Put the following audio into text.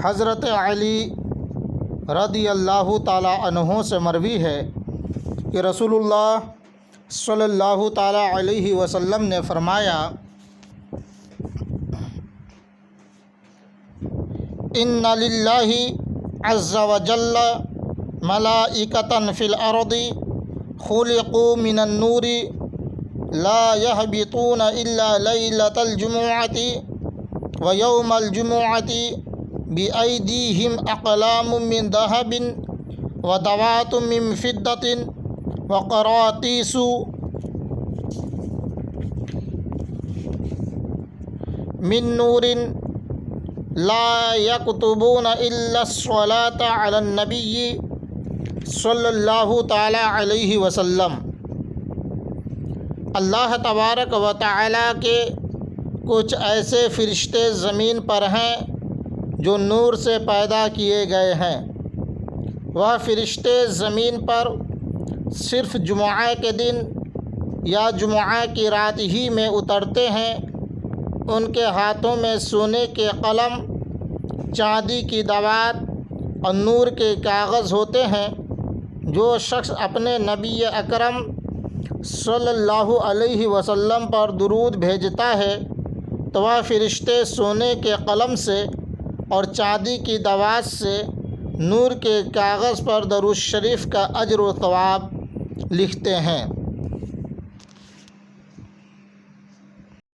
حضرت علی رضی اللہ تعالی عنہ سے مروی ہے کہ رسول اللہ صلی اللہ تعالی علیہ وسلم نے فرمایا، ان للہ عز وجل ملائکۃ فی الارض خلقوا من النور لا يهبطون الا لیلۃ الجمعۃ ویوم الجمعۃ بأیدیہم اقلام من ذہب ودوات من فضۃ وقراطیس من نور لا یکتبون الا الصلاۃ علی النبی صلی اللہ تعالی علیہ وسلم۔ اللہ تبارک و تعالی کے کچھ ایسے فرشتے زمین پر ہیں جو نور سے پیدا کیے گئے ہیں۔ وہ فرشتے زمین پر صرف جمعہ کے دن یا جمعہ کی رات ہی میں اترتے ہیں۔ ان کے ہاتھوں میں سونے کے قلم، چاندی کی دوات اور نور کے کاغذ ہوتے ہیں۔ جو شخص اپنے نبی اکرم صلی اللہ علیہ وسلم پر درود بھیجتا ہے تو وہ فرشتے سونے کے قلم سے اور چاندی کی دوات سے نور کے کاغذ پر درود شریف کا اجر و ثواب لکھتے ہیں۔